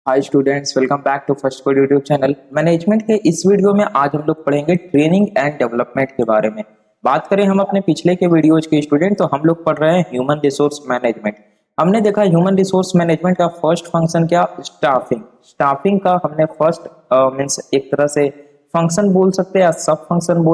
Hi students, welcome back to first code YouTube channel. Management के इस video में आज हम लोग पढ़ेंगे ट्रेनिंग एंड डेवलपमेंट के बारे में। बात करें हम अपने पिछले के वीडियोज के स्टूडेंट, तो हम लोग पढ़ रहे हैं ह्यूमन रिसोर्स मैनेजमेंट। हमने देखा ह्यूमन रिसोर्स मैनेजमेंट का फर्स्ट फंक्शन क्या, स्टाफिंग। स्टाफिंग का हमने फर्स्ट मीन्स एक तरह से फंक्शन बोल सकते हैं या सब फंक्शन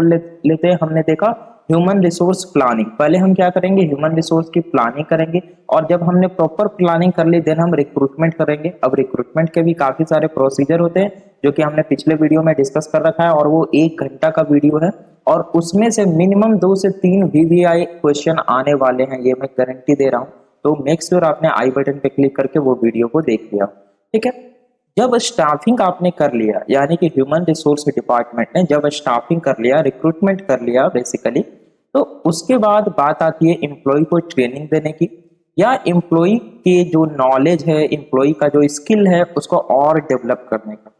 लेते हैं। हमने देखा ह्यूमन रिसोर्स प्लानिंग। पहले हम क्या करेंगे, ह्यूमन रिसोर्स की प्लानिंग करेंगे, और जब हमने प्रॉपर प्लानिंग कर ली देन हम रिक्रूटमेंट करेंगे। अब रिक्रूटमेंट के भी काफी सारे प्रोसीजर होते हैं जो कि हमने पिछले वीडियो में डिस्कस कर रखा है, और वो 1 घंटा का वीडियो है, और उसमें से मिनिमम 2 से 3 वीवीआई क्वेश्चन आने वाले हैं, ये मैं गारंटी दे रहा हूँ। तो मेक श्योर आपने आई बटन पे क्लिक करके वो वीडियो को देख लिया। ठीक है, जब स्टाफिंग आपने कर लिया, यानी कि ह्यूमन रिसोर्स डिपार्टमेंट ने जब स्टाफिंग कर लिया, रिक्रूटमेंट कर लिया बेसिकली, तो उसके बाद बात आती है एम्प्लॉय को ट्रेनिंग देने की, या एम्प्लॉय के जो नॉलेज है, एम्प्लॉय का जो स्किल है उसको और डेवलप करने का।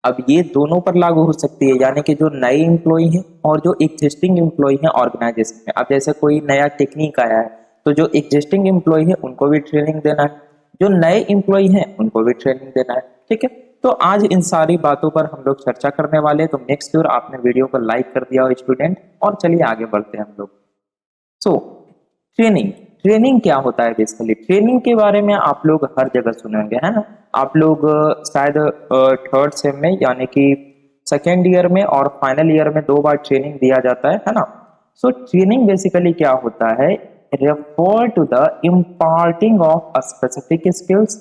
अब ये दोनों पर लागू हो सकती है, यानी कि जो नए एम्प्लॉय हैं और जो एग्जिस्टिंग एम्प्लॉय हैं ऑर्गेनाइजेशन में। अब जैसे कोई नया टेक्निक आया है तो जो एग्जिस्टिंग एम्प्लॉय है उनको भी ट्रेनिंग देना है, जो नए एम्प्लॉय हैं उनको भी ट्रेनिंग देना है। ठीक है, तो आज इन सारी बातों पर हम लोग चर्चा करने वाले हैं। तो मेक श्योर आपने वीडियो को लाइक कर दिया हो स्टूडेंट, और चलिए आगे बढ़ते हैं हम लोग। सो ट्रेनिंग, ट्रेनिंग क्या होता है बेसिकली? ट्रेनिंग के बारे में आप लोग हर जगह सुने होंगे, है ना। आप लोग शायद थर्ड सेम में, यानी कि सेकेंड ईयर में और फाइनल ईयर में 2 बार ट्रेनिंग दिया जाता है ना। सो ट्रेनिंग बेसिकली क्या होता है, refer to the imparting of a specific skills,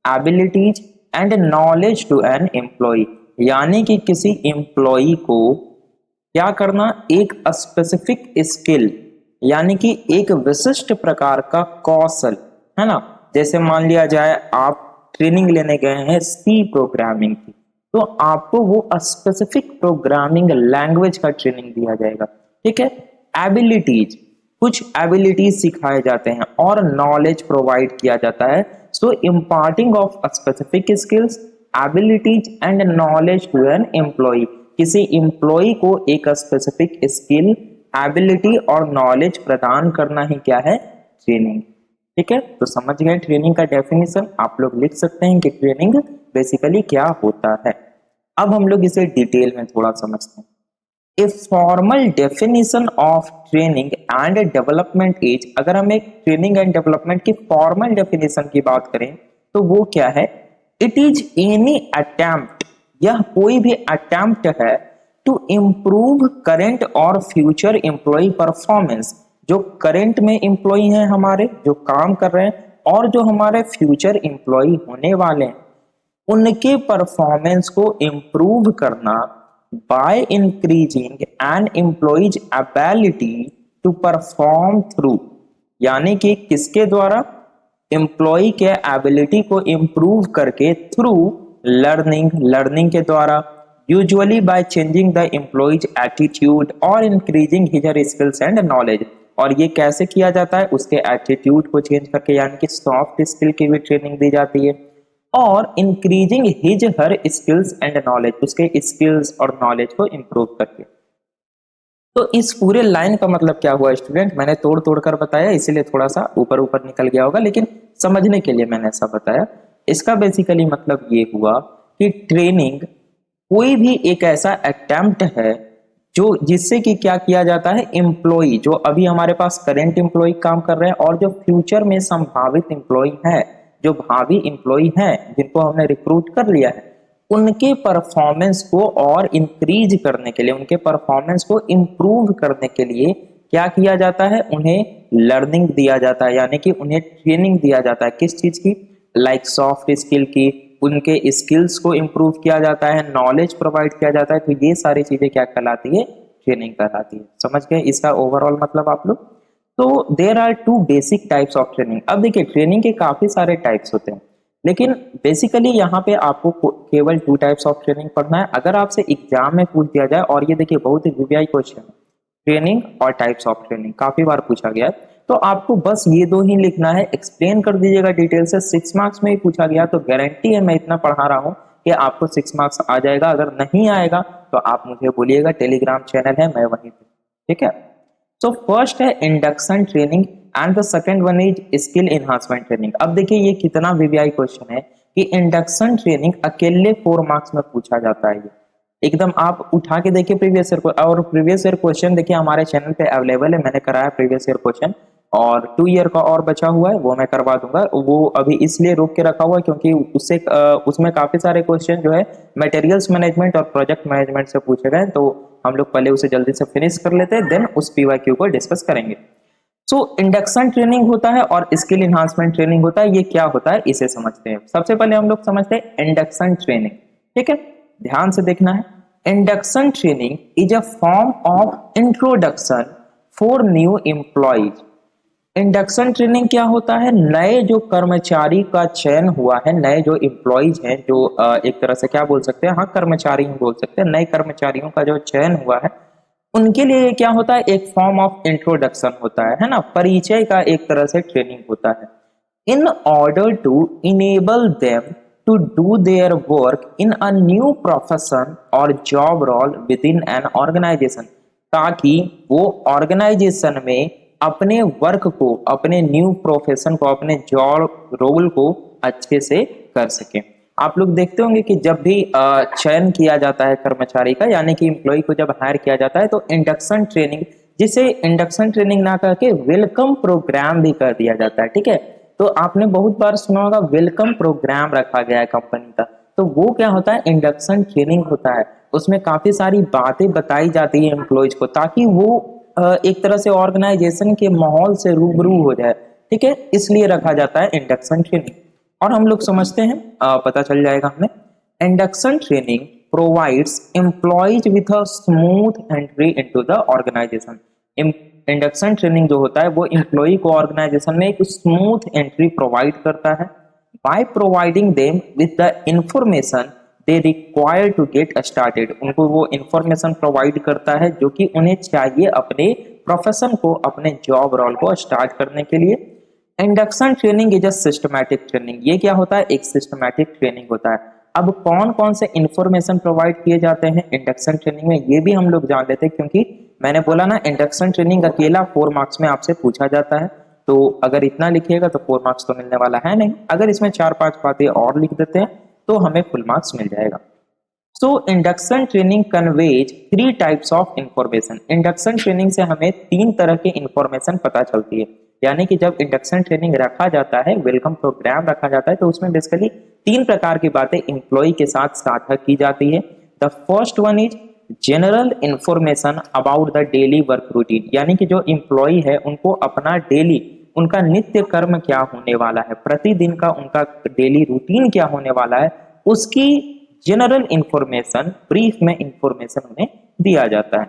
abilities and knowledge to an employee. यानी कि किसी एम्प्लॉय को क्या करना, एक स्पेसिफिक स्किल, यानी कि एक विशिष्ट प्रकार का कौशल, है ना। जैसे मान लिया जाए आप ट्रेनिंग लेने गए हैं सी प्रोग्रामिंग की, तो आपको वो स्पेसिफिक प्रोग्रामिंग लैंग्वेज का ट्रेनिंग दिया जाएगा। ठीक है, एबिलिटीज, कुछ एबिलिटीज सिखाए जाते हैं और नॉलेज प्रोवाइड किया जाता है। So imparting of specific skills, abilities and knowledge to an employ. किसी एम्प्लॉय को एक स्पेसिफिक स्किल, एबिलिटी और नॉलेज प्रदान करना ही क्या है, ट्रेनिंग। ठीक है, तो समझ गए ट्रेनिंग का डेफिनेशन। आप लोग लिख सकते हैं कि ट्रेनिंग बेसिकली क्या होता है। अब हम लोग इसे डिटेल में थोड़ा समझते हैं। A formal definition of training and development is, अगर हम एक ट्रेनिंग एंड डेवलपमेंट की फॉर्मल डेफिनेशन की बात करें तो वो क्या है, इट इज एनी अटेम्प्ट, यह कोई भी अटेम्प्ट है टू इम्प्रूव करंट और फ्यूचर एम्प्लॉय परफॉर्मेंस। जो करंट में एम्प्लॉय हैं हमारे, जो काम कर रहे हैं, और जो हमारे फ्यूचर एम्प्लॉय होने वाले हैं, उनके परफॉर्मेंस को इम्प्रूव करना by increasing an employee's ability to perform through. यानी कि किसके द्वारा, एम्प्लॉय के एबिलिटी को इम्प्रूव करके थ्रू लर्निंग, लर्निंग के द्वारा, usually by changing the employees attitude और इंक्रीजिंग हिजर स्किल्स एंड नॉलेज। और ये कैसे किया जाता है, उसके एटीट्यूड को चेंज करके, यानी कि सॉफ्ट स्किल की भी ट्रेनिंग दी जाती है, और increasing his her skills and knowledge, उसके स्किल्स और नॉलेज को इंप्रूव करके। तो इस पूरे लाइन का मतलब क्या हुआ स्टूडेंट, मैंने तोड़ तोड़ कर बताया, इसीलिए थोड़ा सा ऊपर ऊपर निकल गया होगा, लेकिन समझने के लिए मैंने ऐसा बताया। इसका बेसिकली मतलब ये हुआ कि ट्रेनिंग कोई भी एक ऐसा अटेम्प्ट है जो जिससे कि क्या किया जाता है, एम्प्लॉय जो अभी हमारे पास करेंट एम्प्लॉय काम कर रहे हैं और जो फ्यूचर में संभावित एम्प्लॉय है, जो भावी एम्प्लॉय हैं जिनको हमने रिक्रूट कर लिया है, उनके परफॉर्मेंस को और इंक्रीज करने के लिए, उनके परफॉर्मेंस को इंप्रूव करने के लिए क्या किया जाता है, उन्हें लर्निंग दिया जाता है, यानी कि उन्हें ट्रेनिंग दिया जाता है। किस चीज की, लाइक सॉफ्ट स्किल की, उनके स्किल्स को इंप्रूव किया जाता है, नॉलेज प्रोवाइड किया जाता है। तो ये सारी चीजें क्या कहलाती है, ट्रेनिंग कहलाती है। समझ गए इसका ओवरऑल मतलब आप लोग। तो there are 2 basic types of training. अब देखिए ट्रेनिंग के काफी सारे टाइप्स होते हैं, लेकिन बेसिकली यहाँ पे आपको केवल 2 टाइप्स ऑफ ट्रेनिंग पढ़ना है। अगर आपसे एग्जाम में पूछ दिया जाए, और ये देखिए बहुत ही वीवीआई क्वेश्चन है, ट्रेनिंग और टाइप्स ऑफ ट्रेनिंग काफी बार पूछा गया है, तो आपको बस ये 2 ही लिखना है, एक्सप्लेन कर दीजिएगा डिटेल से। 6 मार्क्स में ही पूछा गया तो गारंटी है, मैं इतना पढ़ा रहा हूँ कि आपको 6 मार्क्स आ जाएगा। अगर नहीं आएगा तो आप मुझे बोलिएगा, टेलीग्राम चैनल है, मैं वहीं पे। ठीक है, सो फर्स्ट है induction training and the second one is skill enhancement training. अब देखिए ये कितना वीवीआई क्वेश्चन है कि इंडक्शन ट्रेनिंग अकेले 4 मार्क्स में पूछा जाता है। ये एकदम आप उठा के देखिए प्रीवियस ईयर को, और प्रीवियस ईयर क्वेश्चन देखिए हमारे चैनल पे अवेलेबल है, मैंने कराया प्रीवियस ईयर क्वेश्चन, और 2 ईयर का और बचा हुआ है वो मैं करवा दूंगा। वो अभी इसलिए रोक के रखा हुआ है क्योंकि उससे उसमें काफी सारे क्वेश्चन जो है मटेरियल्स मैनेजमेंट और प्रोजेक्ट मैनेजमेंट से पूछे गए, तो हम लोग पहले उसे जल्दी से फिनिश कर लेते हैं, देन उस पीवाईक्यू को डिस्कस करेंगे। सो इंडक्शन ट्रेनिंग होता है और स्किल इन्हांसमेंट ट्रेनिंग होता है। ये क्या होता है इसे समझते हैं। सबसे पहले हम लोग समझते हैं इंडक्शन ट्रेनिंग, ठीक है, ध्यान से देखना है। Induction training is a form of introduction for new employees. Induction training क्या होता है? नए जो कर्मचारी का चयन हुआ है, नए जो एम्प्लॉयज हैं, जो एक तरह से क्या बोल सकते हैं, हाँ कर्मचारी ही बोल सकते हैं, नए कर्मचारियों का जो चयन हुआ है उनके लिए क्या होता है, एक फॉर्म ऑफ इंट्रोडक्शन होता है ना, परिचय का एक तरह से ट्रेनिंग होता है। In order to enable them to do their work in a new profession और job role within an organisation, ताकि वो ऑर्गेनाइजेशन में अपने वर्क को, अपने न्यू प्रोफेशन को, अपने जॉब रोल को अच्छे से कर सके। आप लोग देखते होंगे कि जब भी चयन किया जाता है कर्मचारी का, यानी कि एम्प्लॉय को जब हायर किया जाता है, तो इंडक्शन ट्रेनिंग, जिसे इंडक्शन ट्रेनिंग ना करके वेलकम प्रोग्राम भी कर दिया जाता है, ठीक है। तो आपने बहुत बार सुना होगा वेलकम प्रोग्राम रखा गया है कंपनी का, तो वो क्या होता है, इंडक्शन ट्रेनिंग होता है। उसमें काफी सारी बातें बताई जाती है एम्प्लॉयज को, ताकि वो एक तरह से ऑर्गेनाइजेशन के माहौल से रूबरू हो जाए, ठीक है, इसलिए रखा जाता है इंडक्शन ट्रेनिंग। और हम लोग समझते हैं, पता चल जाएगा हमें। Induction training provides employees with a smooth entry into the organisation. Induction training जो होता है वो एम्प्लॉय को ऑर्गेनाइजेशन में एक स्मूथ एंट्री प्रोवाइड करता है, by providing them with the information they require to get started. उनको वो इंफॉर्मेशन प्रोवाइड करता है जो कि उन्हें चाहिए अपने प्रोफेशन को, अपने जॉब रोल को स्टार्ट करने के लिए। Induction training is a systematic training. ये क्या होता है, एक सिस्टमैटिक ट्रेनिंग होता है। अब कौन कौन से इंफॉर्मेशन प्रोवाइड किए जाते हैं इंडक्शन ट्रेनिंग में, ये भी हम लोग जान लेते हैं, क्योंकि मैंने बोला ना इंडक्शन ट्रेनिंग अकेला 4 मार्क्स में आपसे पूछा जाता है। तो अगर इतना लिखिएगा तो 4 मार्क्स तो मिलने वाला है नहीं, अगर इसमें 4-5 बातें और लिख देते हैं तो हमें फुल मार्क्स मिल जाएगा। So induction training conveys 3 types of information. Induction training से हमें 3 तरह की इंफॉर्मेशन पता चलती है। यानी कि जब इंडक्शन ट्रेनिंग रखा जाता है, वेलकम प्रोग्राम रखा जाता है, तो उसमें बेसिकली 3 प्रकार की बातें एम्प्लॉय के साथ साझा की जाती है। The first one is general information about the daily work routine. यानी कि जो एम्प्लॉय है उनको अपना डेली, उनका नित्य कर्म क्या होने वाला है, प्रतिदिन का उनका डेली रूटीन क्या होने वाला है, उसकी जनरल इंफॉर्मेशन, ब्रीफ में इंफॉर्मेशन उन्हें दिया जाता है।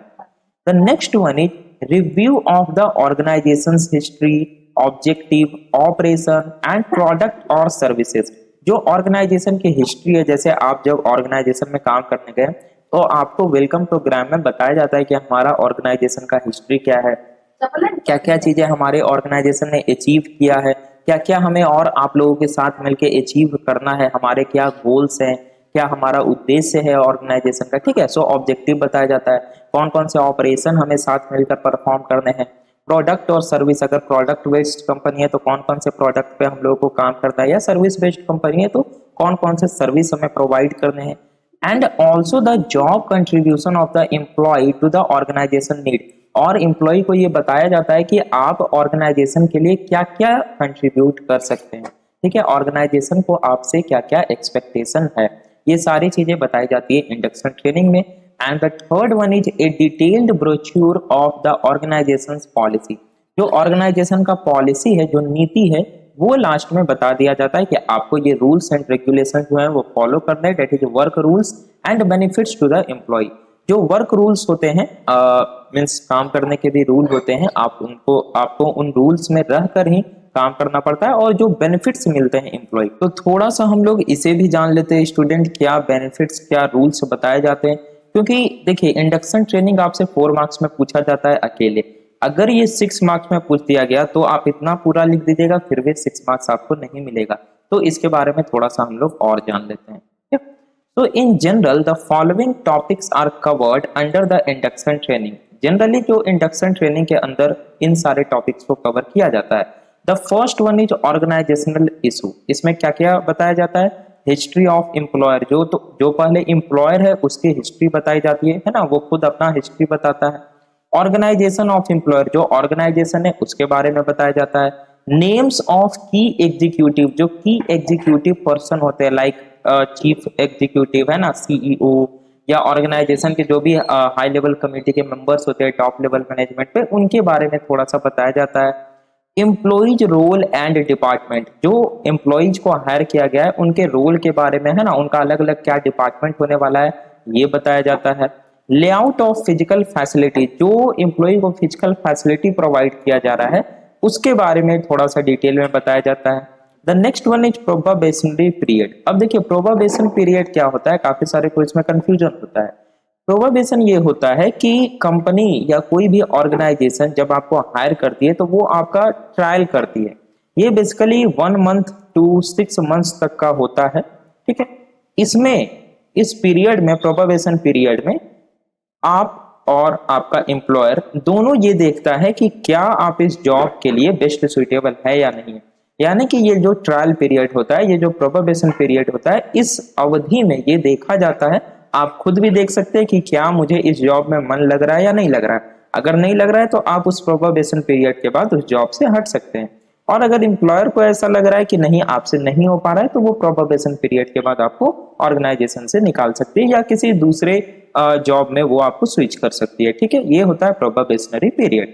The next one is review of the organisations history, objective, operation and product और सर्विसेज। जो ऑर्गेनाइजेशन की हिस्ट्री है, जैसे आप जब ऑर्गेनाइजेशन में काम करने गए तो आपको वेलकम प्रोग्राम में बताया जाता है कि हमारा ऑर्गेनाइजेशन का हिस्ट्री क्या है, क्या क्या चीजें हमारे ऑर्गेनाइजेशन ने अचीव किया है, क्या क्या हमें और आप लोगों के साथ मिलकर अचीव करना है, हमारे क्या गोल्स हैं, क्या हमारा उद्देश्य है ऑर्गेनाइजेशन का, ठीक है। सो ऑब्जेक्टिव बताया जाता है, कौन कौन से ऑपरेशन हमें साथ मिलकर परफॉर्म करने हैं, प्रोडक्ट और सर्विस, अगर प्रोडक्ट बेस्ड कंपनी है तो कौन कौन से प्रोडक्ट पे हम लोगों को काम करना है, या सर्विस बेस्ड कंपनी है तो कौन कौन से सर्विस हमें प्रोवाइड करने हैं। And also the job contribution of the employee to the organisation need. और एम्प्लॉय को ये बताया जाता है कि आप ऑर्गेनाइजेशन के लिए क्या क्या कंट्रीब्यूट कर सकते हैं, ठीक है, ऑर्गेनाइजेशन को आपसे क्या क्या एक्सपेक्टेशन है, ये सारी चीजें बताई जाती है इंडक्शन ट्रेनिंग में। And the third one is a detailed brochure of the organisation policy. जो ऑर्गेनाइजेशन का पॉलिसी है, जो नीति है, वो लास्ट में बता दिया जाता है कि आपको ये रूल्स एंड रेगुलेशन जो है वो फॉलो करना है, that is work rules and benefits to the employee. जो वर्क रूल्स होते हैं, मीन्स काम करने के भी रूल होते हैं, आपको उन रूल्स में रहकर ही काम करना पड़ता है, और जो बेनिफिट्स मिलते हैं एम्प्लॉय, तो थोड़ा सा हम लोग इसे भी जान लेते हैं स्टूडेंट, क्या बेनिफिट्स, क्या रूल्स बताए जाते हैं। क्योंकि देखिए इंडक्शन ट्रेनिंग आपसे 4 मार्क्स में पूछा जाता है अकेले, अगर ये 6 मार्क्स में पूछ दिया गया तो आप इतना पूरा लिख दीजिएगा, फिर भी 6 मार्क्स आपको नहीं मिलेगा। तो इसके बारे में थोड़ा सा हम लोग और जान लेते हैं। So in general, the following topics are covered under the induction training. Generally जो इंडक्शन ट्रेनिंग के अंदर इन सारे टॉपिक्स को कवर किया जाता है। The first one is organisational issue. इसमें क्या क्या बताया जाता है, हिस्ट्री ऑफ एम्प्लॉयर, जो पहले एम्प्लॉयर है उसकी हिस्ट्री बताई जाती है ना, वो खुद अपना हिस्ट्री बताता है। ऑर्गेनाइजेशन ऑफ एम्प्लॉयर, जो ऑर्गेनाइजेशन है उसके बारे में बताया जाता है। नेम्स ऑफ की एग्जीक्यूटिव, जो की एग्जीक्यूटिव पर्सन होते हैं लाइक चीफ एग्जीक्यूटिव है ना, सीईओ, या ऑर्गेनाइजेशन के जो भी हाई लेवल कमेटी के मेंबर्स होते हैं टॉप लेवल मैनेजमेंट पे, उनके बारे में थोड़ा सा बताया जाता है। एम्प्लॉइज रोल एंड डिपार्टमेंट, जो एम्प्लॉइज को हायर किया गया है उनके रोल के बारे में है ना, उनका अलग अलग क्या डिपार्टमेंट होने वाला है ये बताया जाता है। लेआउट ऑफ फिजिकल फैसिलिटी, जो एम्प्लॉय को फिजिकल फैसिलिटी प्रोवाइड किया जा रहा है उसके बारे में थोड़ा सा डिटेल में बताया जाता है। The next one is probationary period. अब देखिए प्रोबेशन पीरियड क्या होता है, काफी सारे को इसमें कंफ्यूजन होता है। प्रोबेशन ये होता है कि कंपनी या कोई भी ऑर्गेनाइजेशन जब आपको हायर करती है तो वो आपका ट्रायल करती है। ये बेसिकली 1 मंथ टू 6 मंथ्स तक का होता है, ठीक है। इसमें इस पीरियड में, प्रोबेशन पीरियड में, आप और आपका एम्प्लॉयर दोनों ये देखता है कि क्या आप इस जॉब के लिए बेस्ट सुइटेबल है या नहीं है। यानी कि ये जो ट्रायल पीरियड होता है, ये जो प्रोबेशन पीरियड होता है, इस अवधि में ये देखा जाता है, आप खुद भी देख सकते हैं कि क्या मुझे इस जॉब में मन लग रहा है या नहीं लग रहा है। अगर नहीं लग रहा है तो आप उस प्रोबेशन पीरियड के बाद उस जॉब से हट सकते हैं। और अगर एम्प्लॉयर को ऐसा लग रहा है कि नहीं आपसे नहीं हो पा रहा है तो वो प्रोबेशन पीरियड के बाद आपको ऑर्गेनाइजेशन से निकाल सकती है या किसी दूसरे जॉब में वो आपको स्विच कर सकती है, ठीक है। ये होता है probationary period.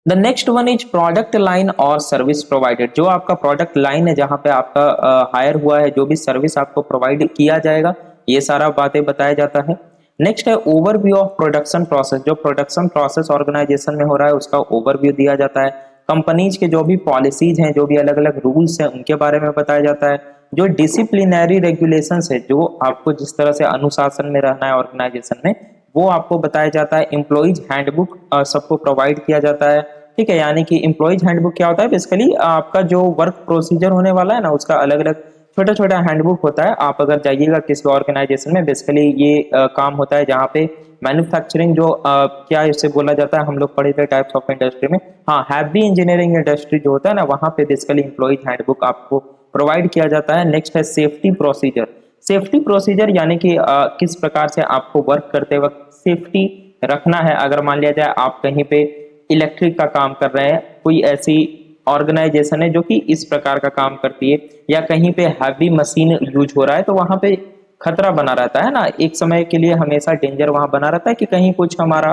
The next one is product line और सर्विस प्रोवाइडेड, जो आपका प्रोडक्ट लाइन है जहां पे आपका हायर हुआ है, जो भी सर्विस आपको प्रोवाइड किया जाएगा, ये सारा बातें बताया जाता है। नेक्स्ट है ओवरव्यू ऑफ प्रोडक्शन प्रोसेस, जो प्रोडक्शन प्रोसेस ऑर्गेनाइजेशन में हो रहा है उसका ओवरव्यू दिया जाता है। कंपनीज के जो भी पॉलिसीज हैं, जो भी अलग अलग रूल्स हैं, उनके बारे में बताया जाता है। जो डिसिप्लिनरी रेगुलेशंस है, जो आपको जिस तरह से अनुशासन में रहना है ऑर्गेनाइजेशन में, वो आपको बताया जाता है। एम्प्लॉइज हैंडबुक सबको प्रोवाइड किया जाता है, ठीक है। यानी कि एम्प्लॉइज हैंडबुक क्या होता है, बेसिकली आपका जो वर्क प्रोसीजर होने वाला है ना, उसका अलग अलग छोटा छोटा हैंडबुक होता है। आप अगर जाइएगा किसी ऑर्गेनाइजेशन में, बेसिकली ये काम होता है जहाँ पे मैन्युफैक्चरिंग, जो क्या इसे बोला जाता है, हम लोग पढ़े थे टाइप्स ऑफ इंडस्ट्री में, हाँ, हैवी इंजीनियरिंग इंडस्ट्री जो होता है ना, वहाँ पे बेसिकली एम्प्लॉइज हैंडबुक आपको प्रोवाइड किया जाता है। नेक्स्ट है सेफ्टी प्रोसीजर। सेफ्टी प्रोसीजर यानी कि किस प्रकार से आपको वर्क करते वक्त सेफ्टी रखना है। अगर मान लिया जाए आप कहीं पे इलेक्ट्रिक का काम कर रहे हैं, कोई ऐसी ऑर्गेनाइजेशन है जो कि इस प्रकार का काम करती है, या कहीं पे हैवी मशीन यूज हो रहा है, तो वहां पे खतरा बना रहता है ना, एक समय के लिए हमेशा डेंजर वहां बना रहता है कि कहीं कुछ हमारा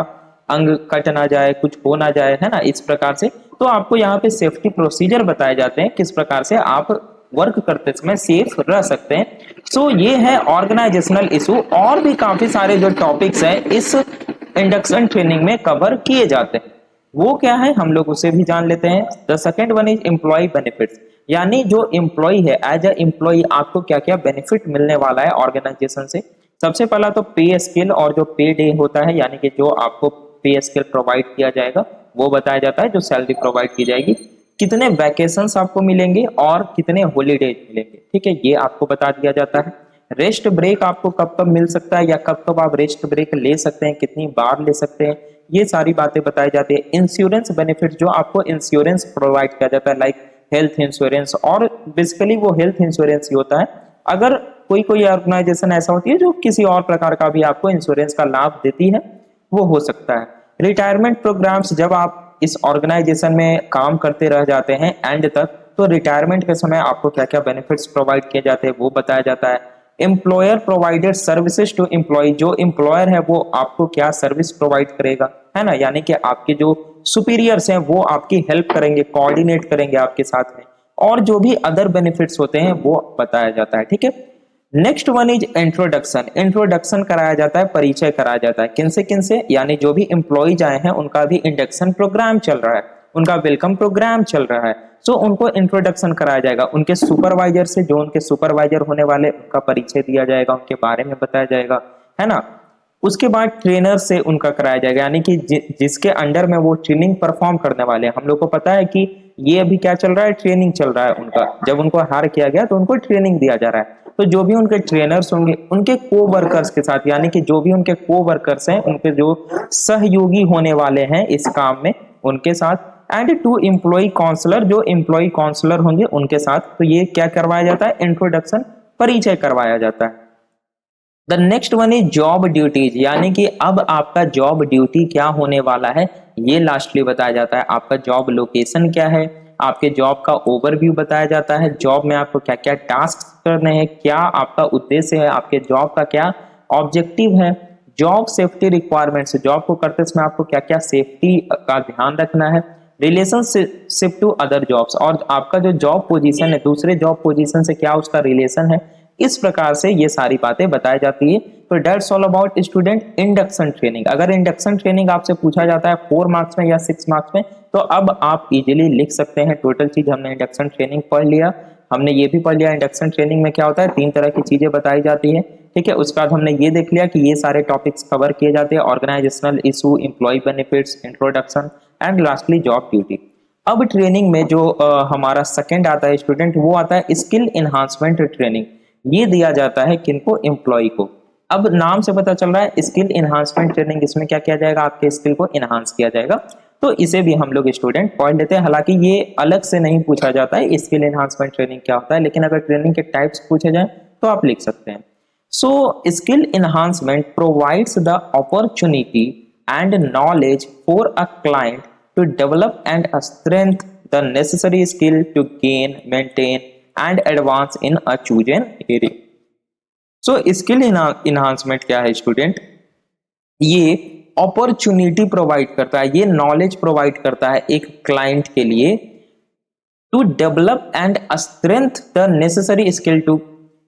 अंग कट ना जाए, कुछ हो ना जाए, है ना, इस प्रकार से। तो आपको यहाँ पे सेफ्टी प्रोसीजर बताए जाते हैं, किस प्रकार से आप वर्क करते समय सेफ रह सकते हैं। सो ये है ऑर्गेनाइजेशनल इशू। और भी काफी सारे जो टॉपिक्स हैं इस इंडक्शन ट्रेनिंग में कवर किए जाते हैं, वो क्या है हम लोग उसे भी जान लेते हैं। The second one is employee benefits, यानी जो एम्प्लॉय है, एज ए एम्प्लॉय आपको क्या क्या बेनिफिट मिलने वाला है ऑर्गेनाइजेशन से। सबसे पहला तो पे स्केल और जो पे डे होता है, यानी कि जो आपको पे स्केल प्रोवाइड किया जाएगा वो बताया जाता है, जो सैलरी प्रोवाइड की जाएगी। कितने वैकेशंस आपको मिलेंगे और कितने हॉलीडेज मिलेंगे, ठीक है, ये आपको बता दिया जाता है। रेस्ट ब्रेक आपको कब कब मिल सकता है या कब कब आप रेस्ट ब्रेक ले सकते हैं, कितनी बार ले सकते हैं, ये सारी बातें बताई जाती है। इंश्योरेंस बेनिफिट, जो आपको इंश्योरेंस प्रोवाइड किया जाता है, लाइक हेल्थ इंश्योरेंस, और बेसिकली वो हेल्थ इंश्योरेंस ही होता है। अगर कोई कोई ऑर्गेनाइजेशन ऐसा होती है जो किसी और प्रकार का भी आपको इंश्योरेंस का लाभ देती है, वो हो सकता है। रिटायरमेंट प्रोग्राम्स, जब आप इस ऑर्गेनाइजेशन में काम करते रह जाते हैं एंड तक, तो रिटायरमेंट के समय आपको क्या क्या बेनिफिट्स प्रोवाइड किए जाते हैं वो बताया जाता है। Employer provided services to employee, जो एम्प्लॉयर है वो आपको क्या सर्विस प्रोवाइड करेगा, है ना, यानी कि आपके जो सुपीरियर्स हैं वो आपकी हेल्प करेंगे, कोऑर्डिनेट करेंगे आपके साथ में, और जो भी अदर बेनिफिट्स होते हैं वो बताया जाता है, ठीक है। Next one is introduction. Introduction कराया जाता है, परिचय कराया जाता है, किनसे, यानी जो भी एम्प्लॉइज आए हैं उनका भी इंडक्शन प्रोग्राम चल रहा है, उनका वेलकम प्रोग्राम चल रहा है, सो उनको इंट्रोडक्शन कराया जाएगा। उनके सुपरवाइजर से, जो उनके सुपरवाइजर होने वाले, उनका परिचय दिया जाएगा, उनके बारे में बताया जाएगा, है ना। उसके बाद ट्रेनर से उनका कराया जाएगा, यानी कि जिसके अंडर में वो ट्रेनिंग परफॉर्म करने वाले हैं। हम लोग को पता है कि ये अभी क्या चल रहा है, ट्रेनिंग चल रहा है उनका, जब उनको हायर किया गया तो उनको ट्रेनिंग दिया जा रहा है। तो जो भी उनके ट्रेनर्स होंगे उनके को वर्कर्स के साथ, यानी कि जो भी उनके को वर्कर्स हैं, उनके जो सहयोगी होने वाले हैं इस काम में, उनके साथ। एंड टू एम्प्लॉय काउंसलर, जो एम्प्लॉय काउंसलर होंगे उनके साथ। तो ये क्या करवाया जाता है, इंट्रोडक्शन परिचय करवाया जाता है। The next one is job duties, यानी कि अब आपका जॉब ड्यूटी क्या होने वाला है ये लास्टली बताया जाता है। आपका जॉब लोकेशन क्या है, आपके जॉब का ओवरव्यू बताया जाता है, जॉब में आपको क्या क्या टास्क करने हैं, क्या आपका उद्देश्य है, आपके जॉब का क्या ऑब्जेक्टिव है, जॉब सेफ्टी रिक्वायरमेंट्स, जॉब को करते समय आपको क्या क्या सेफ्टी का ध्यान रखना है, रिलेशनशिप टू अदर जॉब्स, और आपका जो जॉब पोजीशन है दूसरे जॉब पोजीशन से क्या उसका रिलेशन है। इस प्रकार से ये सारी बातें बताई जाती है। तो that's all about student induction training. अगर इंडक्शन ट्रेनिंग आपसे पूछा जाता है 4 मार्क्स में या 6 मार्क्स में, तो अब आप इजीली लिख सकते हैं। टोटल चीज हमने इंडक्शन ट्रेनिंग पढ़ लिया। हमने ये भी पढ़ लिया इंडक्शन ट्रेनिंग में क्या होता है, 3 तरह की चीजें बताई जाती है, ठीक है। उसके बाद हमने ये देख लिया कि ये सारे टॉपिक्स कवर किए जाते हैं, organisational issue, employee benefits, introduction and lastly job duty. अब ट्रेनिंग में जो हमारा सेकंड आता है स्टूडेंट, वो आता है स्किल एनहांसमेंट ट्रेनिंग। ये दिया जाता है किनको, एम्प्लॉय को। अब नाम से पता चल रहा है स्किल एनहांसमेंट ट्रेनिंग, इसमें क्या किया जाएगा, आपके स्किल को एनहांस किया जाएगा। तो इसे भी हम लोग स्टूडेंट पढ़ लेते हैं। हालांकि ये अलग से नहीं पूछा जाता है स्किल एनहांसमेंट ट्रेनिंग क्या होता है, लेकिन अगर ट्रेनिंग के टाइप्स पूछे जाए तो आप लिख सकते हैं। So skill enhancement provides the opportunity and knowledge for a client to develop and strength the necessary skill to gain, maintain and advance in a chosen area। So skill enhancement क्या है student, ये opportunity provide करता है, ये knowledge provide करता है एक client के लिए to develop and strength the necessary skill to,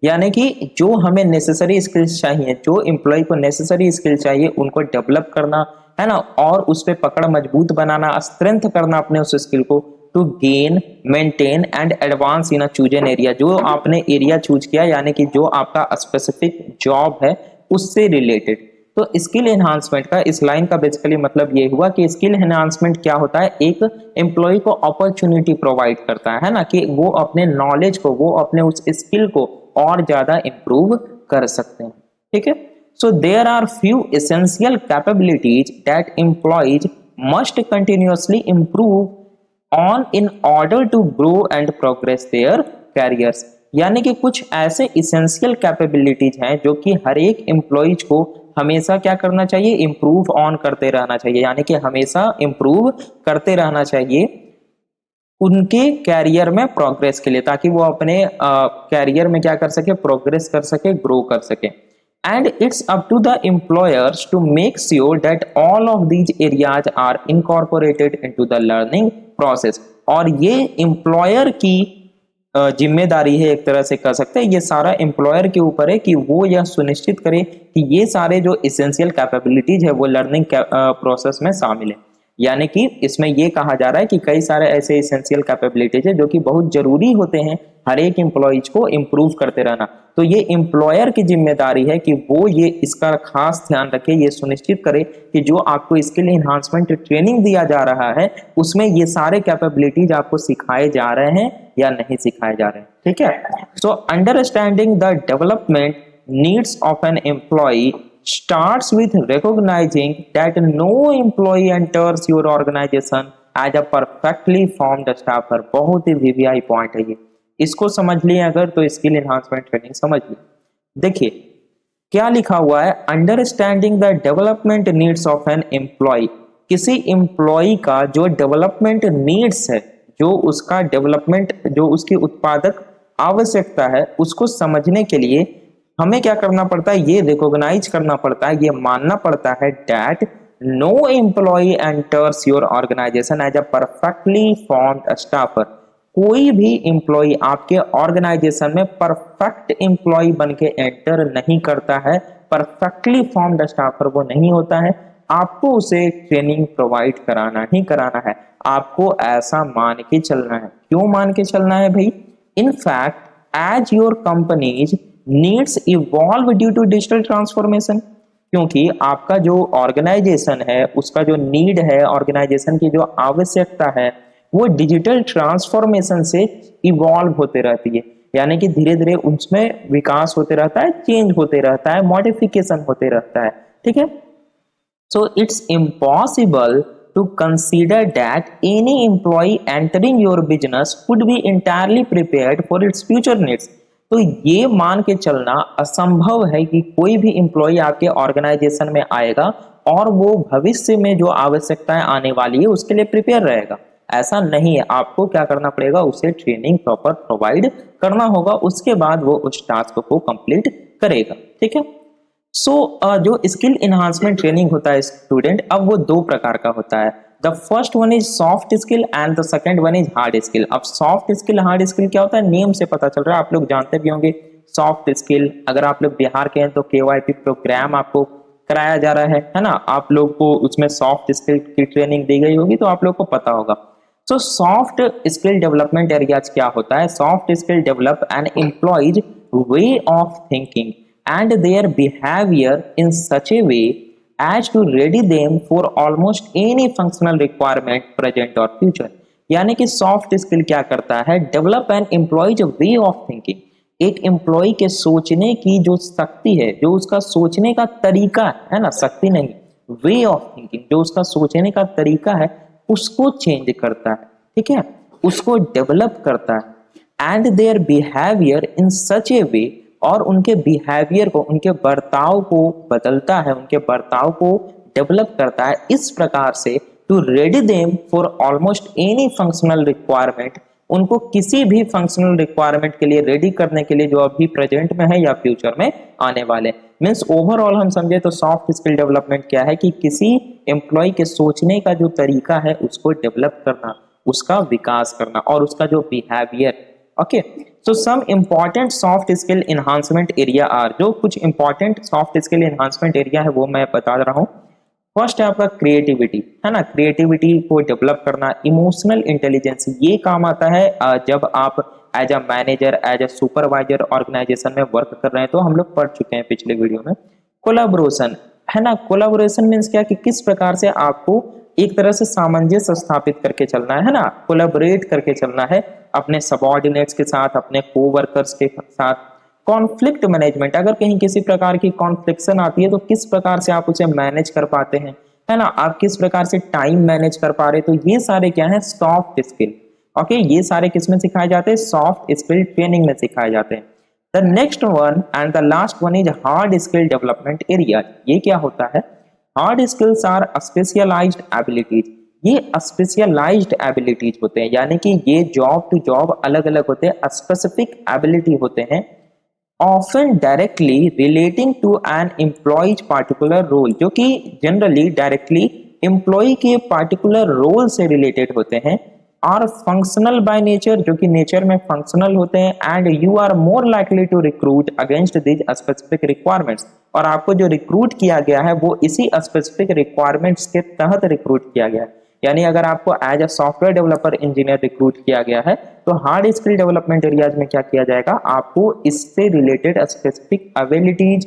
यानी कि जो हमें नेसेसरी स्किल्स चाहिए, जो एम्प्लॉय को नेसेसरी स्किल चाहिए उनको डेवलप करना है ना, और उस पर पकड़ मजबूत बनाना, स्ट्रेंथ करना अपने उस स्किल को, to gain, maintain and advance in a chosen area. जो आपने एरिया चूज किया यानी कि जो आपका स्पेसिफिक जॉब है उससे रिलेटेड। तो स्किल एनहांसमेंट का इस लाइन का बेसिकली मतलब ये हुआ कि स्किल एनहांसमेंट क्या होता है, एक एम्प्लॉय को अपॉर्चुनिटी प्रोवाइड करता है ना, कि वो अपने नॉलेज को, वो अपने उस स्किल को और ज्यादा इंप्रूव कर सकते हैं, ठीक है। So there are few essential capabilities that employees must continuously improve on in order to grow and progress their careers, यानी कि कुछ ऐसे इसेंशियल कैपेबिलिटीज हैं जो कि हर एक एम्प्लॉयज को हमेशा क्या करना चाहिए, इंप्रूव ऑन करते रहना चाहिए, यानी कि हमेशा इंप्रूव करते रहना चाहिए उनके कैरियर में प्रोग्रेस के लिए, ताकि वो अपने कैरियर में क्या कर सके, प्रोग्रेस कर सके, ग्रो कर सके। And it's up to the employers to make sure that all of these areas are incorporated into the learning process, और ये एम्प्लॉयर की जिम्मेदारी है, एक तरह से कह सकते हैं ये सारा एम्प्लॉयर के ऊपर है कि वो यह सुनिश्चित करे कि ये सारे जो इसेंशियल कैपेबिलिटीज है वो लर्निंग प्रोसेस में शामिल है। यानी कि इसमें ये कहा जा रहा है कि कई सारे ऐसे इसेंशियल कैपेबिलिटीज है जो कि बहुत जरूरी होते हैं हर एक एम्प्लॉयज को इंप्रूव करते रहना। तो ये एम्प्लॉयर की जिम्मेदारी है कि वो ये इसका खास ध्यान रखे, ये सुनिश्चित करे कि जो आपको स्किल एनहांसमेंट ट्रेनिंग दिया जा रहा है उसमें ये सारे कैपेबिलिटीज आपको सिखाए जा रहे हैं या नहीं सिखाए जा रहे हैं, ठीक है। So understanding the development needs of an employee starts with recognizing that no employee enters your organization as a perfectly formed staffer। बहुत ही वीवीआई पॉइंट है ये, इसको समझ लिए अगर तो स्किल एनहांसमेंट ट्रेनिंग समझ लिए। देखिए क्या लिखा हुआ है, understanding the development needs of an employ, किसी एम्प्लॉय का जो डेवलपमेंट नीड्स है, जो उसका डेवलपमेंट, जो उसकी उत्पादक आवश्यकता है, उसको समझने के लिए हमें क्या करना पड़ता है, ये रिकॉग्नाइज करना पड़ता है, ये मानना पड़ता है that no employee enters your organisation as a perfectly formed staffer. कोई भी एम्प्लॉय आपके ऑर्गेनाइजेशन में परफेक्ट एम्प्लॉय बन के एंटर नहीं करता है, परफेक्टली फॉर्म्ड स्टाफर वो नहीं होता है। आपको उसे ट्रेनिंग प्रोवाइड कराना ही कराना है, आपको ऐसा मान के चलना है। क्यों मान के चलना है भाई, in fact as your companies needs evolve due to digital transformation, क्योंकि आपका जो ऑर्गेनाइजेशन है उसका जो नीड है, ऑर्गेनाइजेशन की जो आवश्यकता है वो डिजिटल ट्रांसफॉर्मेशन से इवॉल्व होते रहती है, यानी कि धीरे धीरे उसमें विकास होते रहता है, चेंज होते रहता है, मॉडिफिकेशन होते रहता है, ठीक है। So it's impossible to consider that any employee entering your business could be entirely prepared for its future needs। तो ये मान के चलना असंभव है कि कोई भी एम्प्लॉय आपके ऑर्गेनाइजेशन में आएगा और वो भविष्य में जो आवश्यकताएं आने वाली है उसके लिए प्रिपेयर रहेगा। ऐसा नहीं है, आपको क्या करना पड़ेगा, उसे ट्रेनिंग प्रॉपर प्रोवाइड करना होगा, उसके बाद वो उस टास्क को कंप्लीट करेगा। ठीक है। जो स्किल इन्हांसमेंट ट्रेनिंग होता है स्टूडेंट, अब वो दो प्रकार का होता है। The first one is soft skill and the second one is hard skill. अब सॉफ्ट स्किल हार्ड स्किल क्या होता है, नेम से पता चल रहा है, आप लोग जानते भी होंगे। सॉफ्ट स्किल, अगर आप लोग बिहार के हैं तो KYP प्रोग्राम आपको कराया जा रहा है ना, आप लोग को उसमें सॉफ्ट स्किल की ट्रेनिंग दी गई होगी, तो आप लोग को पता होगा। तो सॉफ्ट स्किल डेवलपमेंट एरियाज क्या होता है, soft skill develop an employees way of thinking and their behavior in such a way as to ready them for almost any functional requirement present or future। यानी कि soft skill क्या करता है, develop an employees way of thinking, एक employ के सोचने की जो शक्ति है, जो उसका सोचने का तरीका है ना, शक्ति नहीं, वे ऑफ थिंकिंग, जो उसका सोचने का तरीका है उसको चेंज करता है। ठीक है, उसको डेवलप करता है। एंड देयर बिहेवियर इन सच ए वे, और उनके बिहेवियर को, उनके बर्ताव को बदलता है, उनके बर्ताव को डेवलप करता है इस प्रकार से to ready them for almost any functional requirement, उनको किसी भी फंक्शनल रिक्वायरमेंट के लिए रेडी करने के लिए जो अभी प्रेजेंट में है या फ्यूचर में आने वाले। मीन्स ओवरऑल हम समझे तो सॉफ्ट स्किल डेवलपमेंट क्या है कि किसी एम्प्लॉय के सोचने का जो तरीका है उसको डेवलप करना, उसका विकास करना, और उसका जो behaviour. Okay, so some important soft skill enhancement area are, जो कुछ important soft skill enhancement area है वो मैं बता रहा हूँ। फर्स्ट है आपका क्रिएटिविटी, है ना, क्रिएटिविटी को डेवलप करना। इमोशनल इंटेलिजेंस, ये काम आता है जब आप as a manager, as a supervisor organisation में वर्क कर रहे हैं, तो हम लोग पढ़ चुके हैं पिछले वीडियो में। कोलैबोरेशन, है ना, कोलैबोरेशन मीन्स क्या कि किस प्रकार से आपको एक तरह से सामंजस्य स्थापित करके चलना है ना, कोलैबोरेट करके चलना है अपने सबऑर्डिनेट्स के साथ, अपने कोवर्कर्स के साथ। कॉन्फ्लिक्ट मैनेजमेंट, अगर कहीं किसी प्रकार की कॉन्फ्लिक्शन आती है तो किस प्रकार से आप उसे मैनेज कर पाते हैं, है ना, आप किस प्रकार से टाइम मैनेज कर पा रहे, तो ये सारे क्या है, सॉफ्ट स्किल। ओके, ये सारे किस में सिखाए जाते हैं, सॉफ्ट स्किल ट्रेनिंग में सिखाए जाते हैं। The next one and the last one is hard skill development area. ये क्या होता है, hard skills are specialised abilities, ये स्पेशलाइज्ड एबिलिटीज होते हैं, यानी कि ये जॉब टू जॉब अलग अलग होते हैं, स्पेसिफिक एबिलिटी होते हैं, often directly relating to an employee's particular role, जो कि जनरली डायरेक्टली एम्प्लॉय के पार्टिकुलर रोल से रिलेटेड होते हैं, आर फंक्शनल बाय नेचर, जो कि नेचर में फंक्शनल होते हैं, and you are more likely to recruit against this specific requirements, और आपको जो रिक्रूट किया गया है वो इसी स्पेसिफिक रिक्वायरमेंट्स के तहत रिक्रूट किया गया है। यानी अगर आपको as a software developer engineer recruit किया गया है तो हार्ड स्किल डेवलपमेंट एरियाज में क्या किया जाएगा, आपको इससे रिलेटेड स्पेसिफिक एबिलिटीज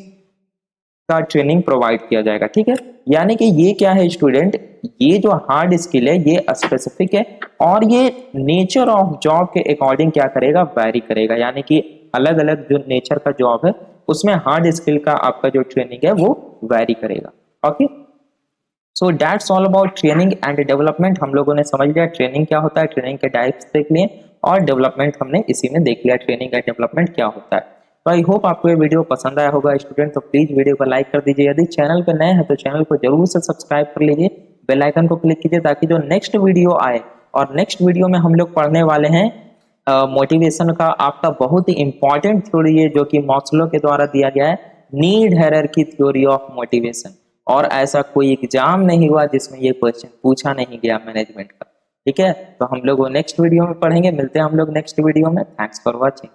का ट्रेनिंग प्रोवाइड किया जाएगा। ठीक है, यानी कि ये क्या है स्टूडेंट, ये जो हार्ड स्किल है ये स्पेसिफिक है और ये नेचर ऑफ जॉब के अकॉर्डिंग क्या करेगा, वैरी करेगा, यानी कि अलग अलग जो नेचर का जॉब है उसमें हार्ड स्किल का आपका जो ट्रेनिंग है वो वैरी करेगा। Okay, so that's all about training and development. हम लोगों ने समझ लिया ट्रेनिंग क्या होता है, ट्रेनिंग के टाइप्स देख लिए, और डेवलपमेंट हमने इसी में देख लिया ट्रेनिंग एंड डेवलपमेंट क्या होता है। तो आई होप आपको ये वीडियो पसंद आया होगा स्टूडेंट, तो प्लीज वीडियो को लाइक कर दीजिए, यदि चैनल पर नए हैं तो चैनल को जरूर से सब्सक्राइब कर लीजिए, बेल आइकन को क्लिक कीजिए ताकि जो नेक्स्ट वीडियो आए, और नेक्स्ट वीडियो में हम लोग पढ़ने वाले हैं मोटिवेशन का आपका बहुत ही इंपॉर्टेंट थ्योरी है जो कि मॉस्लो के द्वारा दिया गया है, need hierarchy theory of motivation. और ऐसा कोई एग्जाम नहीं हुआ जिसमें ये क्वेश्चन पूछा नहीं गया मैनेजमेंट का। ठीक है, तो हम लोग नेक्स्ट वीडियो में पढ़ेंगे, मिलते हैं हम लोग नेक्स्ट वीडियो में। Thanks for watching.